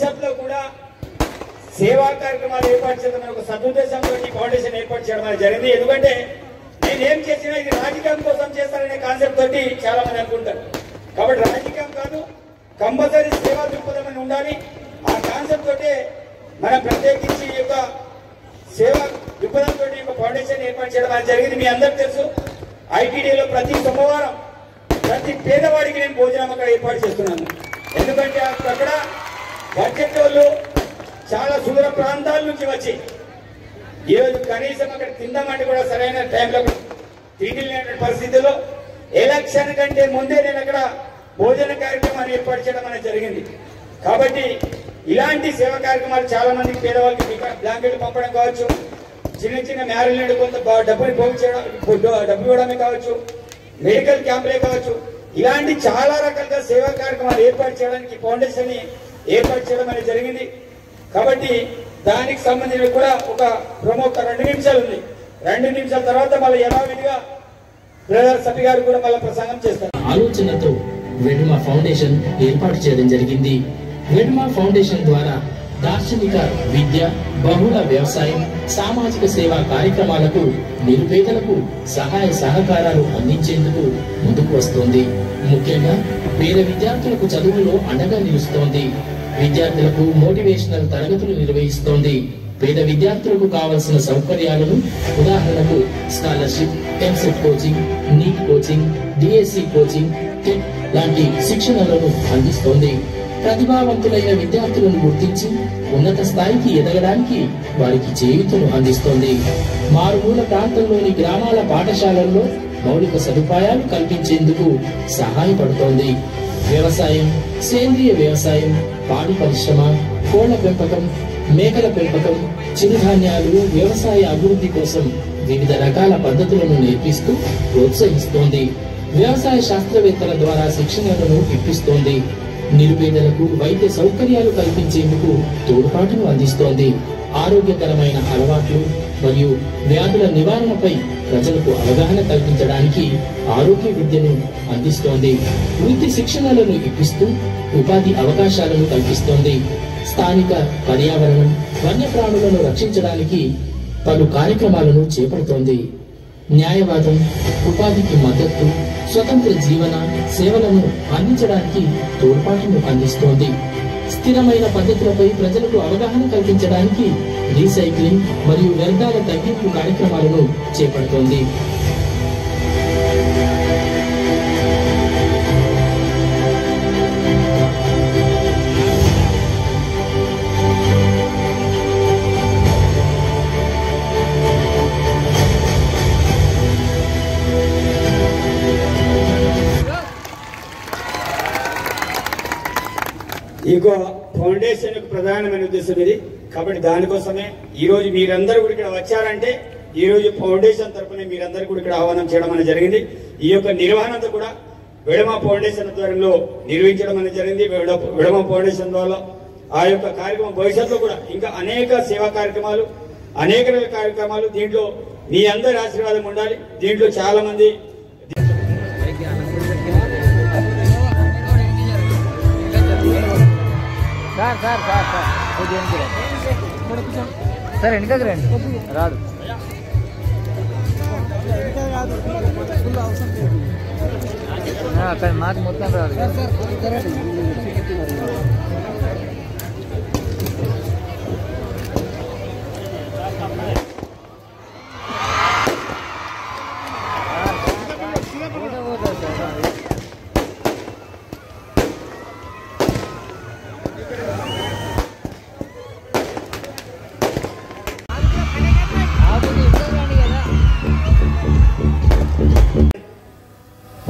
భవిష్యత్తులో కూడా సేవా కార్యక్రమాలు ఏర్పాటు చేయడం ఒక సదుద్దేశంతో ఈ ఫౌండేషన్ ఏర్పాటు చేయడం అనేది జరిగింది. ఎందుకంటే నేను ఏం చేసినా ఇది రాజకీయం కోసం చేస్తాననే కాన్సెప్ట్ తోటి చాలా మంది అనుకుంటారు. కాబట్టి రాజకీయం కాదు, కంపల్సరీ సేవా దృక్పథం అని ఉండాలి. ఆ కాన్సెప్ట్ తోటే మనం ప్రత్యేకించి ఈ యొక్క సేవా దృక్పథంతో ఈ యొక్క ఫౌండేషన్ ఏర్పాటు చేయడం అనేది జరిగింది. మీ అందరికీ తెలుసు, ఐటీడీలో ప్రతి సోమవారం ప్రతి పేదవాడికి నేను భోజనం అక్కడ ఏర్పాటు చేస్తున్నాను. ఎందుకంటే అక్కడ బడ్జెట్ వాళ్ళు చాలా సుదూర ప్రాంతాల నుంచి వచ్చి ఈరోజు కనీసం అక్కడ తిందామంటే కూడా సరైన టైంలో తిండి లేని పరిస్థితుల్లో ఎలక్షన్ కంటే ముందే నేను అక్కడ భోజన కార్యక్రమాన్ని ఏర్పాటు చేయడం అనేది జరిగింది. కాబట్టి ఇలాంటి సేవా కార్యక్రమాలు చాలా మందికి పేదవాళ్ళకి బ్లాంకెట్లు పంపడం కావచ్చు, చిన్న చిన్న మ్యారేజ్ కొంత డబ్బుని పోగు చేయడం, డబ్బు ఇవ్వడమే కావచ్చు, మెడికల్ క్యాంపులే కావచ్చు, ఇలాంటి చాలా రకాలుగా సేవా కార్యక్రమాలు ఏర్పాటు చేయడానికి ఫౌండేషన్ ని ఏర్పాటు చేయడం అనేది జరిగింది. కాబట్టి దానికి సంబంధించి కూడా ఒక ప్రముఖ 2 నిమిషాలు ఉంది. 2 నిమిషాల తర్వాత మళ్ళీ యథావిధిగా బ్రదర్ సభ్య గారు కూడా మళ్ళీ ప్రసంగం చేస్తారు. ఆలోచనతో వెడుమ ఫౌండేషన్ ఏర్పాటు చేయడం జరిగింది. వెడుమ ఫౌండేషన్ ద్వారా దార్శనిక విద్య, బహుళ వ్యవసాయం, సామాజిక సేవా కార్యక్రమాలకు నిరుపేదలకు సహాయ సహకారాలు అందించేందుకు ముందుకు వస్తోంది. ముఖ్యంగా పేద విద్యార్థులకు చదువులో అండగా నిలుస్తోంది. విద్యార్థులకు మోటివేషనల్ తరగతులు నిర్వహిస్తోంది. పేద విద్యార్థులకు కావలసిన సౌకర్యాలను, ఉదాహరణకు scholarship, EAMCET coaching, NEET coaching, DSC coaching, TET లాంటి శిక్షణలను అందిస్తోంది. ప్రతిభావంతులైన విద్యార్థులను గుర్తించి ఉన్నత స్థాయికి ఎదగడానికి వారికి చేయూతను అందిస్తోంది. మారుమూల ప్రాంతంలోని గ్రామాల పాఠశాలల్లో మౌలిక సదుపాయాలు కల్పించేందుకు సహాయపడుతోంది. వ్యవసాయం, సేంద్రియ వ్యవసాయం, పాడి పరిశ్రమ, కోళ్ల పెంపకం, మేకల పెంపకం, చిరుధాన్యాలు, వ్యవసాయ అభివృద్ధి కోసం వివిధ రకాల పద్ధతులను నేర్పిస్తూ ప్రోత్సహిస్తోంది. వ్యవసాయ శాస్త్రవేత్తల ద్వారా శిక్షణలను ఇప్పిస్తోంది. నిరుపేదలకు వైద్య సౌకర్యాలు కల్పించేందుకు తోడ్పాటును అందిస్తోంది. ఆరోగ్యకరమైన అలవాట్లు మరియు వ్యాధుల నివారణపై ప్రజలకు అవగాహన కల్పించడానికి ఆరోగ్య విద్యను అందిస్తోంది. వృత్తి శిక్షణలను ఇప్పిస్తూ ఉపాధి అవకాశాలను కల్పిస్తోంది. స్థానిక పర్యావరణం, వన్యప్రాణులను రక్షించడానికి పలు కార్యక్రమాలను చేపడుతోంది. న్యాయవాదం, ఉపాధికి మద్దతు, స్వతంత్ర జీవన సేవలను అందించడానికి తోడ్పాటును అందిస్తోంది. స్థిరమైన పద్ధతులపై ప్రజలకు అవగాహన కల్పించడానికి రీసైక్లింగ్ మరియు వ్యర్థాల తగ్గింపు కార్యక్రమాలను చేపడుతోంది. ఈ ఫౌండేషన్ ప్రధానమైన ఉద్దేశం ఇది. కాబట్టి దానికోసమే ఈ రోజు మీరందరూ కూడా ఇక్కడ వచ్చారంటే ఈ రోజు ఫౌండేషన్ తరఫున మీరందరూ కూడా ఇక్కడ ఆహ్వానం చేయడం అనేది జరిగింది. ఈ యొక్క నిర్వహణ కూడా వెడమ ఫౌండేషన్ ద్వారా నిర్వహించడం అనేది జరిగింది. వెడమ ఫౌండేషన్ ద్వారా ఆ యొక్క కార్యక్రమం భవిష్యత్తులో కూడా ఇంకా అనేక సేవా కార్యక్రమాలు, అనేక కార్యక్రమాలు దీంట్లో మీ అందరి ఆశీర్వాదం ఉండాలి. దీంట్లో చాలా మంది సార్ వెనకకి రండి, రాడు అక్కడ మాకు మొత్తం రాదు.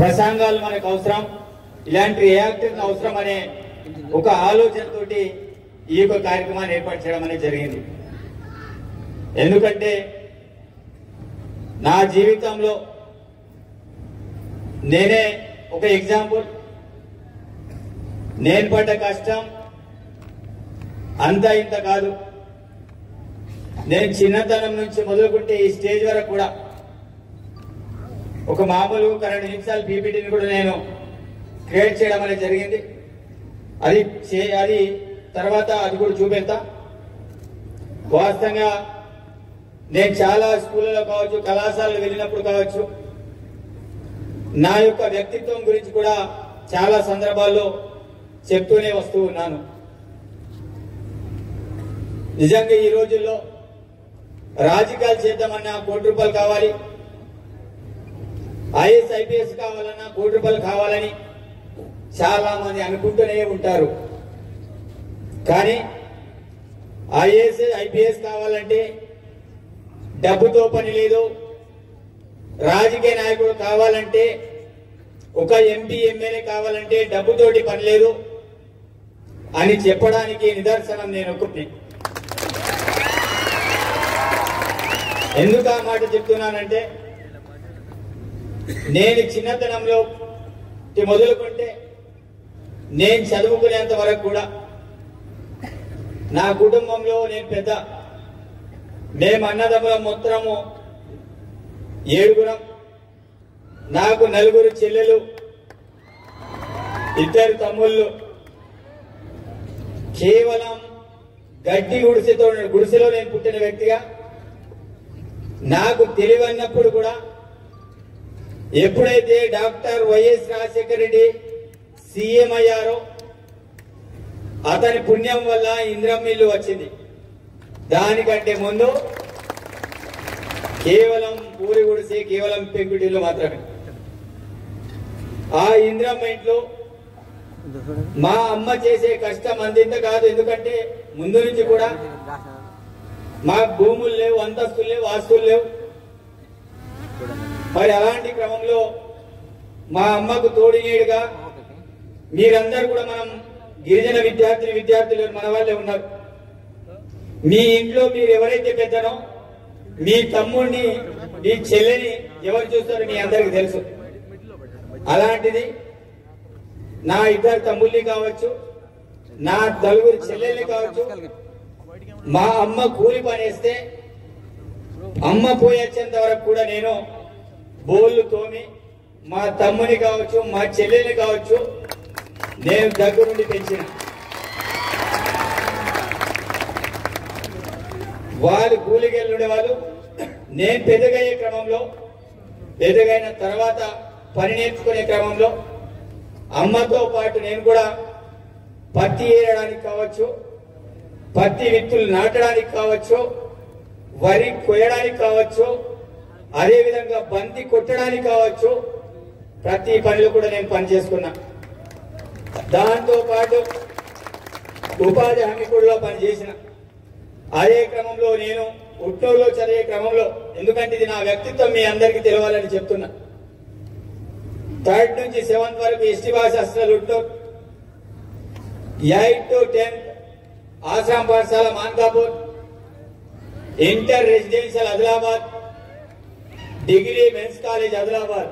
ప్రసంగాలు మనకు అవసరం, ఇలాంటి రియాక్టివ్ అవసరం అనే ఒక ఆలోచనతోటి ఈ యొక్క కార్యక్రమాన్ని ఏర్పాటు చేయడం అనేది జరిగింది. ఎందుకంటే నా జీవితంలో నేనే ఒక ఎగ్జాంపుల్. నేను పడ్డ కష్టం అంతా ఇంత కాదు. నేను చిన్నతనం నుంచి మొదలుకుంటే ఈ స్టేజ్ వరకు కూడా ఒక మామూలు 2 నిమిషాల పీపీటీని కూడా నేను క్రియేట్ చేయడం అనేది జరిగింది. అది తర్వాత అది కూడా చూపెడతా. వాస్తవంగా నేను చాలా స్కూళ్ళలో కావచ్చు, కళాశాలలో వెళ్ళినప్పుడు కావచ్చు, నా యొక్క వ్యక్తిత్వం గురించి కూడా చాలా సందర్భాల్లో చెప్తూనే వస్తూ ఉన్నాను. నిజంగా ఈ రోజుల్లో రాజకీయాలు చేద్దామన్నా ₹1 కావాలి, ఐఏఎస్ ఐపీఎస్ కావాలన్నా ₹1 కావాలని చాలా మంది అనుకుంటూనే ఉంటారు. కానీ ఐఏఎస్ ఐపీఎస్ కావాలంటే డబ్బుతో పని లేదు, రాజకీయ నాయకుడు కావాలంటే, ఒక ఎంపీ ఎమ్మెల్యే కావాలంటే డబ్బుతోటి పని లేదు అని చెప్పడానికి నిదర్శనం నేను ఒక్కటి. ఎందుకు ఆ మాట చెప్తున్నానంటే, నేను చిన్నతనంలో మొదలుకుంటే నేను చదువుకునేంత వరకు కూడా నా కుటుంబంలో నేను పెద్ద, మేము అన్నదమ్ములం మొత్తము 7, నాకు 4 చెల్లెలు, 2 తమ్ముళ్ళు. కేవలం గడ్డి గుడిసెలో నేను పుట్టిన వ్యక్తిగా నాకు తెలివన్నప్పుడు కూడా ఎప్పుడైతే doctor YS Rajasekhara Reddy CM అయ్యారో అతని పుణ్యం వల్ల ఇందిరమ్మ ఇల్లు వచ్చింది. దానికంటే ముందు కేవలం పూరి గుడిసె, కేవలం పెంకుటిల్లు మాత్రమే. ఆ ఇందిరమ్మ ఇంట్లో మా అమ్మ చేసే కష్టం అందింత కాదు. ఎందుకంటే ముందు నుంచి కూడా మాకు భూములు లేవు, అంతస్తులు లేవు, ఆస్తులు లేవు. మరి అలాంటి క్రమంలో మా అమ్మకు తోడినీడుగా మీరందరూ కూడా, మనం గిరిజన విద్యార్థులు మన వాళ్ళే ఉన్నారు. మీ ఇంట్లో మీరు ఎవరైతే పెద్దనో మీ తమ్ముడిని, మీ చెల్లెని ఎవరు చూస్తారో మీ అందరికి తెలుసు. అలాంటిది నా 2 తమ్ముళ్ళని కావచ్చు, నా 4 చెల్లెల్ని కావచ్చు, మా అమ్మ కూలి పనేస్తే అమ్మ పోయొచ్చేంత వరకు కూడా నేను బోళ్ళు తోమి మా తమ్ముని కావచ్చు, మా చెల్లెల్ని కావచ్చు నేను దగ్గరుండి పెంచిన. వాళ్ళు కూలికి వెళ్ళుండేవాళ్ళు. నేను పెద్దగయ్యే క్రమంలో, పెద్దగైన తర్వాత పని నేర్చుకునే క్రమంలో అమ్మతో పాటు నేను కూడా పత్తి ఏరడానికి కావచ్చు, పత్తి విత్తులు నాటడానికి కావచ్చు, వరి కొయ్యడానికి కావచ్చు, అదేవిధంగా బంతి కొట్టడానికి కావచ్చు, ప్రతి పనిలో కూడా నేను పని చేసుకున్నా. దాంతో పాటు ఉపాధి హామీ కూడా పనిచేసిన. అదే క్రమంలో నేను ఉట్నూరులో చదివే క్రమంలో, ఎందుకంటే ఇది నా వ్యక్తిత్వం మీ అందరికీ తెలవాలని చెప్తున్నా, 3rd నుంచి 7th వరకు ఎస్టీ భాష హాస్టల్ ఉట్నూరు, 8 to 10 ఆశ్రమ పాఠశాల Mankapur, inter residential Adilabad, degree men's college Adilabad.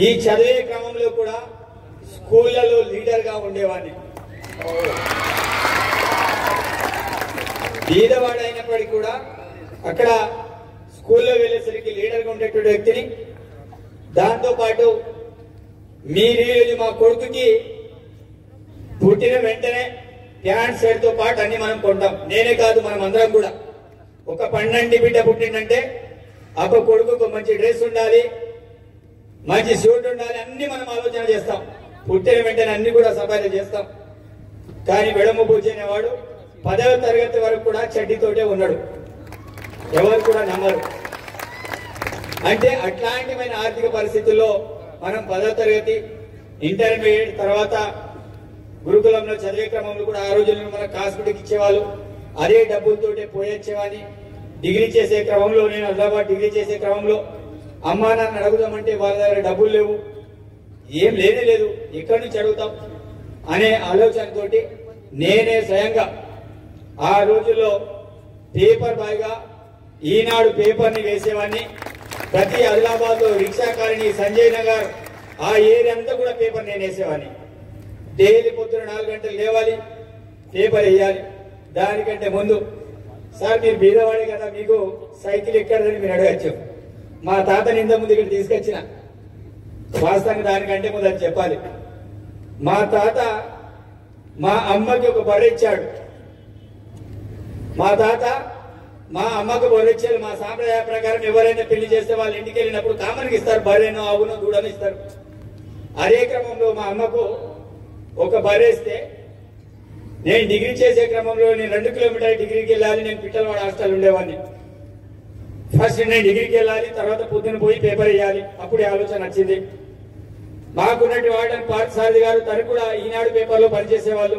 ఈ చదివే క్రమంలో కూడా స్కూళ్లలో లీడర్ గా ఉండేవాడిని. బీదవాడు అయినప్పటికీ కూడా అక్కడ స్కూల్లో వెళ్ళేసరికి లీడర్ గా ఉండేటువంటి వ్యక్తిని. దాంతో పాటు మీరు మా కొడుకుకి పుట్టిన వెంటనే ప్యాంట్ షర్ట్ తో పాటు అన్ని మనం కొంటాం. నేనే కాదు, మనం అందరం కూడా. ఒక 12 బిడ్డ పుట్టిందంటే అప్పుడు కొడుకు మంచి డ్రెస్ ఉండాలి, మంచి సూట్ ఉండాలి, అన్ని మనం ఆలోచన చేస్తాం. పుట్టిన వెంటనే అన్ని కూడా సఫాయి చేస్తాం. కానీ వెడము పూజ అనేవాడు 10వ తరగతి వరకు కూడా చెడ్డీతోటే ఉన్నాడు. ఎవరు కూడా నమ్మరు. అంటే అట్లాంటిమైన ఆర్థిక పరిస్థితుల్లో మనం 10వ తరగతి, ఇంటర్మీడియట్ తర్వాత గురుకులంలో చదివే క్రమంలో కూడా ఆ రోజుల్లో మన కాస్మెటిక్ ఇచ్చేవాళ్ళు. అదే డబ్బులతోటే పోయొచ్చేవాడిని. డిగ్రీ చేసే క్రమంలో, నేను హైదరాబాద్ డిగ్రీ చేసే క్రమంలో అమ్మా నాన్న అడుగుదామంటే వాళ్ళ దగ్గర డబ్బులు లేవు, ఏం లేనే లేదు, ఎక్కడి నుంచి అడుగుతాం అనే ఆలోచనతోటి నేనే స్వయంగా ఆ రోజుల్లో పేపర్ బాయ్గా ఈనాడు పేపర్ని వేసేవాడిని. ప్రతి ఆదిలాబాద్ లో రిక్షా కాలనీ, సంజయ్ నగర్ ఆ ఏరియా అంతా కూడా పేపర్ నేను వేసేవాడిని. డైలీ పొద్దున 4 గంటలు లేవాలి, పేపర్ వేయాలి. దానికంటే ముందు, సార్ మీరు బీదవాడే కదా, మీకు సైకిల్ ఎక్కడదని మీరు అడగచ్చు. మా తాతని ఇంత ముందు ఇక్కడ తీసుకొచ్చిన. వాస్తవంగా దానికంటే ముందు అది చెప్పాలి. మా తాత మా అమ్మకి ఒక బర్రె ఇచ్చాడు. మా తాత మా అమ్మకు బర్రె ఇచ్చాడు. మా సాంప్రదాయ ప్రకారం ఎవరైనా పెళ్లి చేస్తే వాళ్ళ ఇంటికి వెళ్ళినప్పుడు కామన్కి ఇస్తారు, బర్రెను ఆవును దూడను ఇస్తారు. అదే క్రమంలో మా అమ్మకు ఒక బర్రె ఇస్తే నేను డిగ్రీ చేసే క్రమంలో నేను 2 కిలోమీటర్ల డిగ్రీకి వెళ్ళాలి. నేను పిట్టలవాడ హాస్టల్ ఉండేవాడిని. ఫస్ట్ నేను డిగ్రీకి వెళ్ళాలి, తర్వాత పొద్దున పోయి పేపర్ వేయాలి. అప్పుడే ఆలోచన వచ్చింది. మాకున్నటి వాడని పార్థసారథి గారు తను కూడా ఈనాడు పేపర్లో పనిచేసేవాళ్ళు.